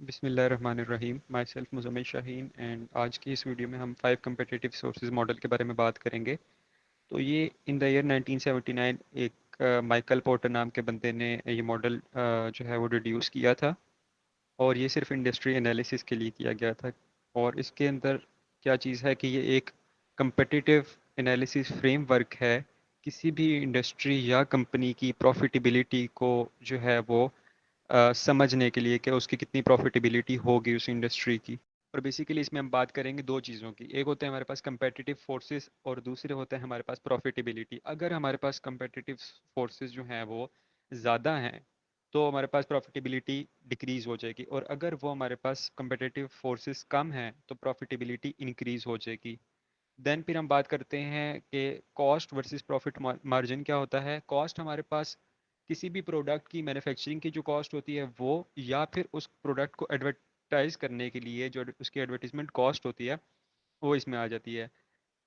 बिस्मिल्लाहिर्रहमानिर्रहीम। My self Muzammil Shaheen and आज की इस वीडियो में हम 5 कम्पिटिटिव सोर्सेज मॉडल के बारे में बात करेंगे। तो ये इन द ईयर 1979 एक माइकल पोर्टर नाम के बंदे ने ये मॉडल जो है वो डिड्यूस किया था और ये सिर्फ इंडस्ट्री एनालिसिस के लिए किया गया था। और इसके अंदर क्या चीज़ है कि ये एक कम्पिटिटिव एनालिसिस फ्रेमवर्क है किसी भी इंडस्ट्री या कंपनी की प्रॉफिटेबिलिटी को जो है वो समझने के लिए कि उसकी कितनी प्रॉफिटेबिलिटी होगी उस इंडस्ट्री की। और बेसिकली इसमें हम बात करेंगे दो चीज़ों की, एक होते हैं हमारे पास कंपेटिटिव फोर्सेस और दूसरे होते हैं हमारे पास प्रॉफिटेबिलिटी। अगर हमारे पास कंपेटिटिव फोर्सेस जो हैं वो ज़्यादा हैं तो हमारे पास प्रॉफिटेबिलिटी डिक्रीज़ हो जाएगी, और अगर वो हमारे पास कंपेटिटिव फोर्सेस कम हैं तो प्रॉफिटेबिलिटी इंक्रीज़ हो जाएगी। देन फिर हम बात करते हैं कि कॉस्ट वर्सेस प्रॉफिट मार्जिन क्या होता है। कॉस्ट हमारे पास किसी भी प्रोडक्ट की मैन्युफैक्चरिंग की जो कॉस्ट होती है वो, या फिर उस प्रोडक्ट को एडवर्टाइज करने के लिए जो उसकी एडवर्टीजमेंट कॉस्ट होती है वो इसमें आ जाती है।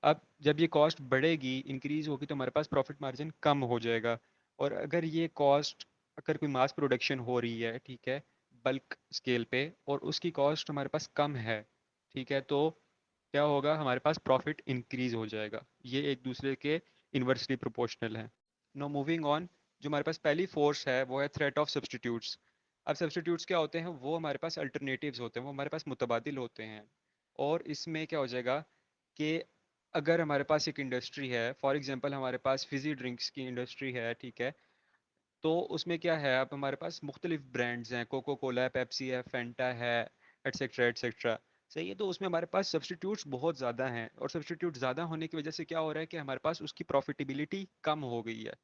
अब जब ये कॉस्ट बढ़ेगी, इंक्रीज होगी, तो हमारे पास प्रॉफिट मार्जिन कम हो जाएगा। और अगर ये कॉस्ट, अगर कोई मास प्रोडक्शन हो रही है, ठीक है, बल्क स्केल पे, और उसकी कॉस्ट हमारे पास कम है, ठीक है, तो क्या होगा, हमारे पास प्रॉफिट इंक्रीज हो जाएगा। ये एक दूसरे के इन्वर्सली प्रोपोर्शनल है। नो मूविंग ऑन, जो हमारे पास पहली फोर्स है वो है थ्रेट ऑफ सब्सटीट्यूट्स। अब सब्सटीट्यूट्स क्या होते हैं, वो हमारे पास अल्टरनेटिव्स होते हैं, वो हमारे पास मुतबादिल होते हैं। और इसमें क्या हो जाएगा कि अगर हमारे पास एक इंडस्ट्री है, फॉर एग्जांपल हमारे पास फिजी ड्रिंक्स की इंडस्ट्री है, ठीक है, तो उसमें क्या है, अब हमारे पास मुख्तलिफ ब्रांड्स हैं, कोको कोला है, पेप्सी है, फेंटा है, एट्सेट्रा एट्सेट्रा। सही है, तो उसमें हमारे पास सब्सटीट्यूट्स बहुत ज़्यादा हैं, और सब्सटीट्यूट ज़्यादा होने की वजह से क्या हो रहा है कि हमारे पास उसकी प्रॉफिटेबिलिटी कम हो गई है।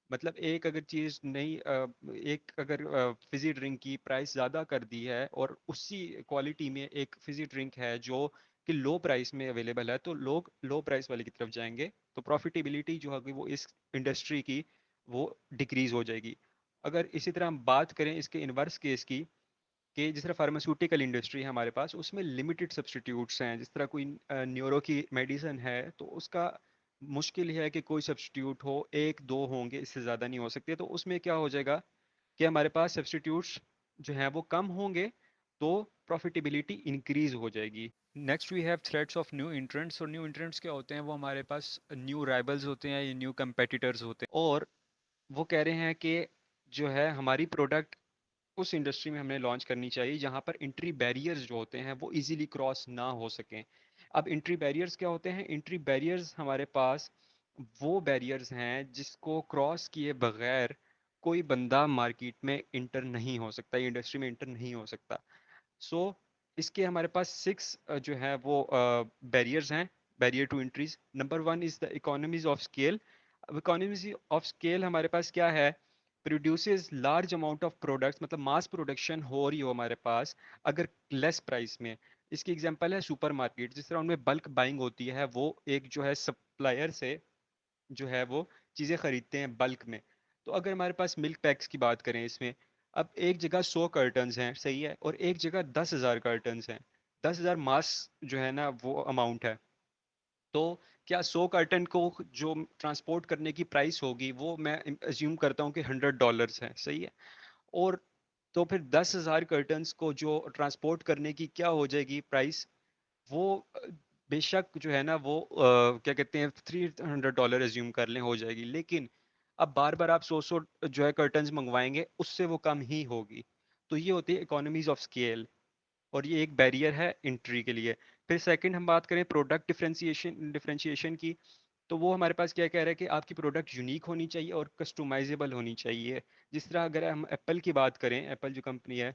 मतलब एक अगर चीज़ नहीं, एक अगर फिजी ड्रिंक की प्राइस ज़्यादा कर दी है और उसी क्वालिटी में एक फिजी ड्रिंक है जो कि लो प्राइस में अवेलेबल है, तो लोग लो प्राइस वाले की तरफ जाएंगे, तो प्रॉफिटेबिलिटी जो होगी वो इस इंडस्ट्री की वो डिक्रीज हो जाएगी। अगर इसी तरह हम बात करें इसके इन्वर्स केस की, कि जिस तरह फार्मास्यूटिकल इंडस्ट्री है हमारे पास, उसमें लिमिटेड सब्सटीट्यूट्स हैं, जिस तरह कोई न्यूरो की मेडिसिन है तो उसका मुश्किल है कि कोई सब्सटीट्यूट हो, एक दो होंगे, इससे ज़्यादा नहीं हो सकते। तो उसमें क्या हो जाएगा कि हमारे पास सब्सटीट्यूट्स जो हैं वो कम होंगे, तो प्रॉफिटेबिलिटी इंक्रीज हो जाएगी। Next we have threats of new entrants. और न्यू इंट्रेंट्स क्या होते हैं, वो हमारे पास न्यू राइवल्स होते हैं या न्यू कंपेटिटर्स होते हैं, और वो कह रहे हैं कि जो है हमारी प्रोडक्ट उस इंडस्ट्री में हमें लॉन्च करनी चाहिए जहां पर एंट्री बैरियर्स जो होते हैं वो इजीली क्रॉस ना हो सकें। अब एंट्री बैरियर्स क्या होते हैं, एंट्री बैरियर्स हमारे पास वो बैरियर्स हैं जिसको क्रॉस किए बगैर कोई बंदा मार्केट में इंटर नहीं हो सकता, इंडस्ट्री में इंटर नहीं हो सकता। सो इसके हमारे पास 6 जो है वो बैरियर्स हैं, barrier to entries. Number 1 is the economies of scale. अब इकोनॉमीज ऑफ स्केल हमारे पास क्या है, produces large amount of products, मतलब मास प्रोडक्शन हो रही हो हमारे पास अगर लेस प्राइस में। इसकी एग्जांपल है सुपरमार्केट, जिस तरह उनमें बल्क बाइंग होती है, वो एक जो है सप्लायर से जो है वो चीज़ें खरीदते हैं बल्क में। तो अगर हमारे पास मिल्क पैक्स की बात करें इसमें, अब एक जगह 100 कर्टन्स हैं, सही है, और एक जगह 10,000 कर्टन्स हैं। 10,000 मास जो है ना वो अमाउंट है, तो क्या 100 कर्टन को जो ट्रांसपोर्ट करने की प्राइस होगी वो मैं अज्यूम करता हूँ कि $100 है, सही है। और तो फिर 10,000 कर्टन्स को जो ट्रांसपोर्ट करने की क्या हो जाएगी प्राइस, वो बेशक जो है ना वो क्या कहते हैं $300 एज्यूम कर लें हो जाएगी, लेकिन अब बार बार आप 100 जो है कर्टन्स मंगवाएंगे, उससे वो कम ही होगी। तो ये होती है इकोनॉमीज ऑफ स्केल, और ये एक बैरियर है एंट्री के लिए। फिर सेकंड हम बात करें प्रोडक्ट डिफरेंशिएशन डिफरेंशिएशन की, तो वो हमारे पास क्या कह रहा है कि आपकी प्रोडक्ट यूनिक होनी चाहिए और कस्टमाइजेबल होनी चाहिए। जिस तरह अगर हम एप्पल की बात करें, एप्पल जो कंपनी है,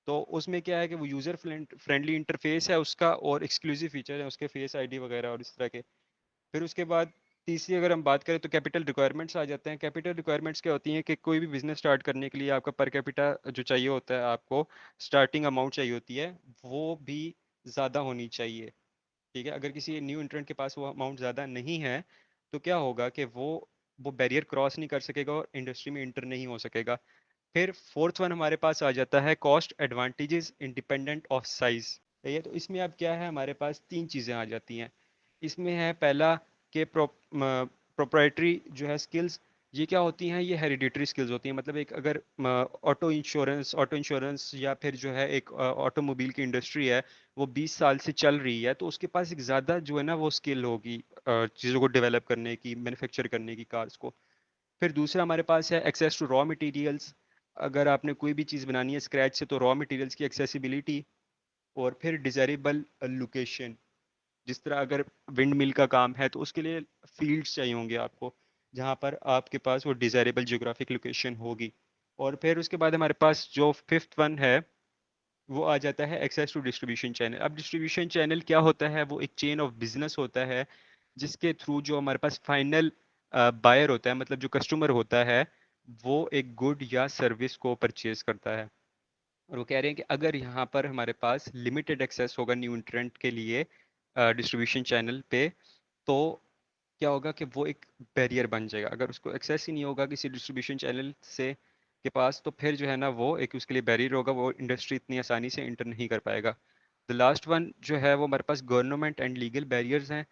तो उसमें क्या है कि वो यूज़र फ्रेंडली इंटरफेस है उसका, और एक्सक्लूसिव फीचर है उसके, फेस आईडी वगैरह और इस तरह के। फिर उसके बाद तीसरी अगर हम बात करें तो कैपिटल रिक्वायरमेंट्स आ जाते हैं। कैपिटल रिक्वायरमेंट्स क्या होती हैं कि कोई भी बिजनेस स्टार्ट करने के लिए आपका पर कैपिटा जो चाहिए होता है, आपको स्टार्टिंग अमाउंट चाहिए होती है, वो भी ज़्यादा होनी चाहिए। ठीक है, अगर किसी न्यू एंट्रेंट के पास वो अमाउंट ज़्यादा नहीं है तो क्या होगा कि वो बैरियर क्रॉस नहीं कर सकेगा और इंडस्ट्री में इंटर नहीं हो सकेगा। फिर फोर्थ वन हमारे पास आ जाता है cost advantages independent of size. सही है, तो इसमें अब क्या है, हमारे पास तीन चीज़ें आ जाती हैं। इसमें है पहला कि प्रोप्राइटरी जो है स्किल्स, ये क्या होती हैं, ये हेरिडिटरी स्किल्स होती हैं। मतलब एक अगर ऑटो इंश्योरेंस या फिर जो है एक ऑटोमोबाइल की इंडस्ट्री है, वो 20 साल से चल रही है, तो उसके पास एक ज़्यादा जो है ना वो स्किल होगी चीज़ों को डेवलप करने की, मैन्युफैक्चर करने की, कार्स को। फिर दूसरा हमारे पास है एक्सेस टू रॉ मटेरियल्स। अगर आपने कोई भी चीज़ बनानी है स्क्रैच से, तो रॉ मटेरियल्स की एक्सेसिबिलिटी। और फिर डिज़ायरेबल लोकेशन। जिस तरह अगर विंड मिल का काम है, तो उसके लिए फील्ड्स चाहिए होंगे आपको, जहाँ पर आपके पास वो डिज़ायरेबल जियोग्राफिक लोकेशन होगी। और फिर उसके बाद हमारे पास जो फिफ्थ वन है, वो आ जाता है एक्सेस टू डिस्ट्रीब्यूशन चैनल। अब डिस्ट्रीब्यूशन चैनल क्या होता है, वो एक चेन ऑफ बिजनेस होता है, जिसके थ्रू जो हमारे पास फाइनल बायर होता है, मतलब जो कस्टमर होता है, वो एक गुड या सर्विस को परचेज करता है। और वो कह रहे हैं कि अगर यहाँ पर हमारे पास लिमिटेड एक्सेस होगा न्यू इंट्रेंट के लिए डिस्ट्रीब्यूशन चैनल पे, तो क्या होगा कि वो एक बैरियर बन जाएगा। अगर उसको एक्सेस ही नहीं होगा किसी डिस्ट्रीब्यूशन चैनल से के पास, तो फिर जो है ना वो एक उसके लिए बैरियर होगा, वो इंडस्ट्री इतनी आसानी से इंटर नहीं कर पाएगा। द लास्ट वन जो है वो हमारे पास गवर्नमेंट एंड लीगल बैरियर्स हैं।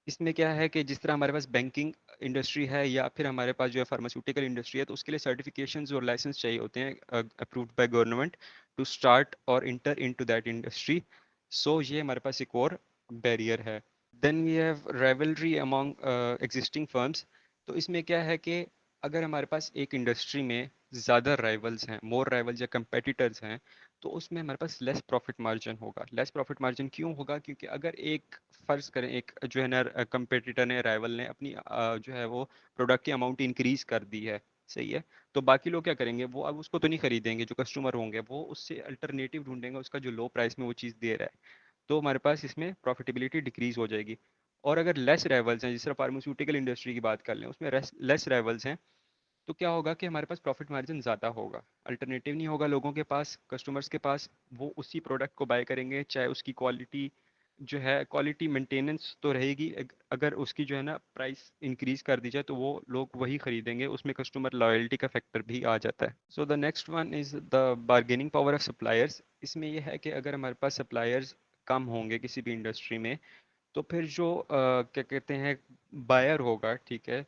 इसमें क्या है कि जिस तरह हमारे पास बैंकिंग इंडस्ट्री है या फिर हमारे पास जो है फार्मास्यूटिकल इंडस्ट्री है, तो उसके लिए सर्टिफिकेशंस और लाइसेंस चाहिए होते हैं approved by government to start और enter into that industry. So ये हमारे पास एक और बैरियर है। Then we have rivalry among existing firms. तो इसमें क्या है कि अगर हमारे पास एक इंडस्ट्री में ज़्यादा राइवल्स हैं, मोर राइवल्स या कंपेटिटर्स हैं, तो उसमें हमारे पास लेस प्रॉफिट मार्जिन होगा। लेस प्रॉफिट मार्जिन क्यों होगा? क्योंकि अगर एक फ़र्ज़ करें, एक जो है ना कंपेटिटर ने, राइवल ने अपनी जो है वो प्रोडक्ट की अमाउंट इंक्रीज़ कर दी है, सही है, तो बाकी लोग क्या करेंगे, वो अब उसको तो नहीं खरीदेंगे। जो कस्टमर होंगे वो उससे अल्टरनेटिव ढूंढेंगे, उसका जो लो प्राइस में वो चीज़ दे रहा है। तो हमारे पास इसमें प्रॉफिटेबिलिटी डिक्रीज हो जाएगी। और अगर लेस राइवल्स हैं, जिस तरह फार्मास्यूटिकल इंडस्ट्री की बात कर लें, उसमें लेस राइवल्स हैं, तो क्या होगा कि हमारे पास प्रॉफिट मार्जिन ज़्यादा होगा। अल्टरनेटिव नहीं होगा लोगों के पास, कस्टमर्स के पास। वो उसी प्रोडक्ट को बाय करेंगे, चाहे उसकी क्वालिटी जो है, क्वालिटी मेंटेनेंस तो रहेगी, अगर उसकी जो है ना प्राइस इंक्रीज कर दी जाए, तो वो लोग वही खरीदेंगे। उसमें कस्टमर लॉयल्टी का फैक्टर भी आ जाता है। So the next one is the bargaining power of suppliers. इसमें यह है कि अगर हमारे पास सप्लायर्स कम होंगे किसी भी इंडस्ट्री में, तो फिर जो क्या कहते हैं, बायर होगा, ठीक है,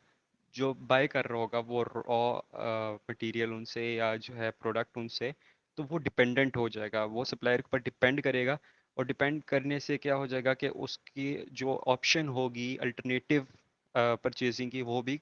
जो बाय कर रहा होगा वो रॉ मटेरियल उनसे या जो है प्रोडक्ट उनसे, तो वो डिपेंडेंट हो जाएगा, वो सप्लायर के ऊपर डिपेंड करेगा। और डिपेंड करने से क्या हो जाएगा कि उसकी जो ऑप्शन होगी अल्टरनेटिव परचेजिंग की, वो भी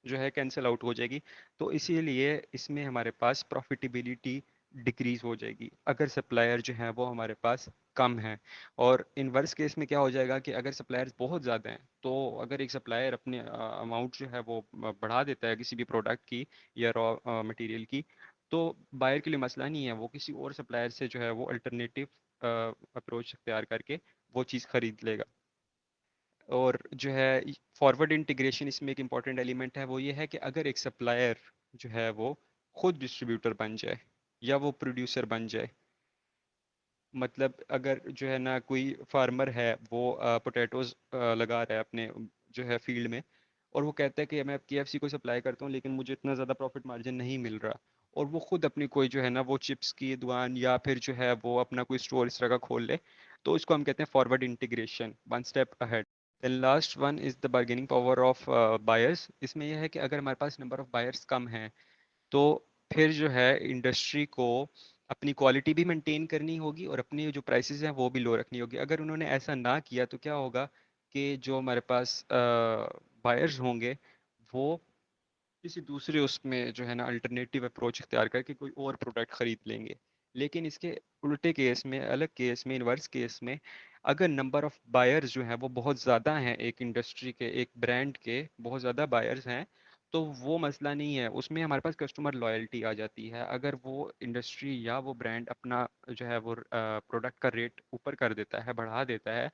जो है कैंसिल आउट हो जाएगी। तो इसीलिए इसमें हमारे पास प्रॉफिटेबिलिटी डिक्रीज हो जाएगी अगर सप्लायर जो है वो हमारे पास कम है। और इनवर्स केस में क्या हो जाएगा कि अगर सप्लायर्स बहुत ज़्यादा हैं, तो अगर एक सप्लायर अपने अमाउंट जो है वो बढ़ा देता है किसी भी प्रोडक्ट की या रॉ मटेरियल की, तो बायर के लिए मसला नहीं है, वो किसी और सप्लायर से जो है वो अल्टरनेटिव अप्रोच अख्तियार करके वो चीज़ खरीद लेगा। और जो है फॉरवर्ड इंटीग्रेशन इसमें एक इम्पॉर्टेंट एलिमेंट है, वो ये है कि अगर एक सप्लायर जो है वो खुद डिस्ट्रीब्यूटर बन जाए या वो प्रोड्यूसर बन जाए। मतलब अगर जो है ना कोई फार्मर है, वो पोटैटोज लगा रहा है अपने जो है फील्ड में, और वो कहता है कि मैं केएफसी को सप्लाई करता हूँ, लेकिन मुझे इतना ज़्यादा प्रॉफिट मार्जिन नहीं मिल रहा, और वो खुद अपनी कोई जो है ना वो चिप्स की दुकान या फिर जो है वो अपना कोई स्टोर इस तरह का खोल ले, तो इसको हम कहते हैं forward integration, one step ahead. Then last one is the bargaining power of buyers. इसमें यह है कि अगर हमारे पास नंबर ऑफ बायर्स कम हैं, तो फिर जो है इंडस्ट्री को अपनी क्वालिटी भी मेंटेन करनी होगी और अपनी जो प्राइसेस हैं वो भी लो रखनी होगी। अगर उन्होंने ऐसा ना किया, तो क्या होगा कि जो हमारे पास बायर्स होंगे, वो किसी दूसरे उसमें जो है ना अल्टरनेटिव अप्रोच इख्तियार करके कोई और प्रोडक्ट खरीद लेंगे। लेकिन इसके उल्टे केस में, अलग केस में, इन्वर्स केस में, अगर नंबर ऑफ बायर्स जो हैं वो बहुत ज़्यादा हैं, एक इंडस्ट्री के, एक ब्रांड के बहुत ज़्यादा बायर्स हैं, तो वो मसला नहीं है, उसमें हमारे पास कस्टमर लॉयल्टी आ जाती है। अगर वो इंडस्ट्री या वो ब्रांड अपना जो है वो प्रोडक्ट का रेट ऊपर कर देता है, बढ़ा देता है,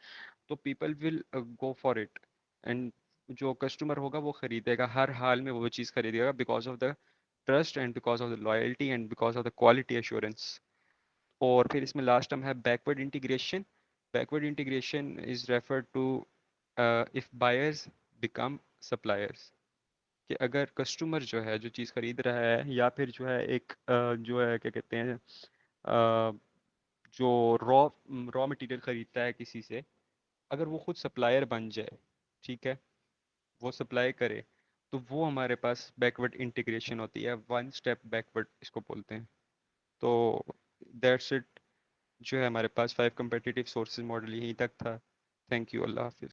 तो people will go for it. And जो कस्टमर होगा वो खरीदेगा, हर हाल में वो चीज़ खरीदेगा, because of the trust and because of the loyalty and because of the quality assurance. और फिर इसमें लास्ट टर्म है backward integration. Backward integration is refer to if buyers become suppliers. कि अगर कस्टमर जो है जो चीज़ खरीद रहा है, या फिर जो है एक जो है क्या कहते हैं, जो रॉ रॉ मटेरियल खरीदता है किसी से, अगर वो खुद सप्लायर बन जाए, ठीक है, वो सप्लाई करे, तो वो हमारे पास बैकवर्ड इंटीग्रेशन होती है, वन स्टेप बैकवर्ड इसको बोलते हैं। तो दैट्स इट, जो है हमारे पास फाइव कम्पिटिटिव सोर्सेज मॉडल यहीं तक था। थैंक यू, अल्लाह हाफिज़।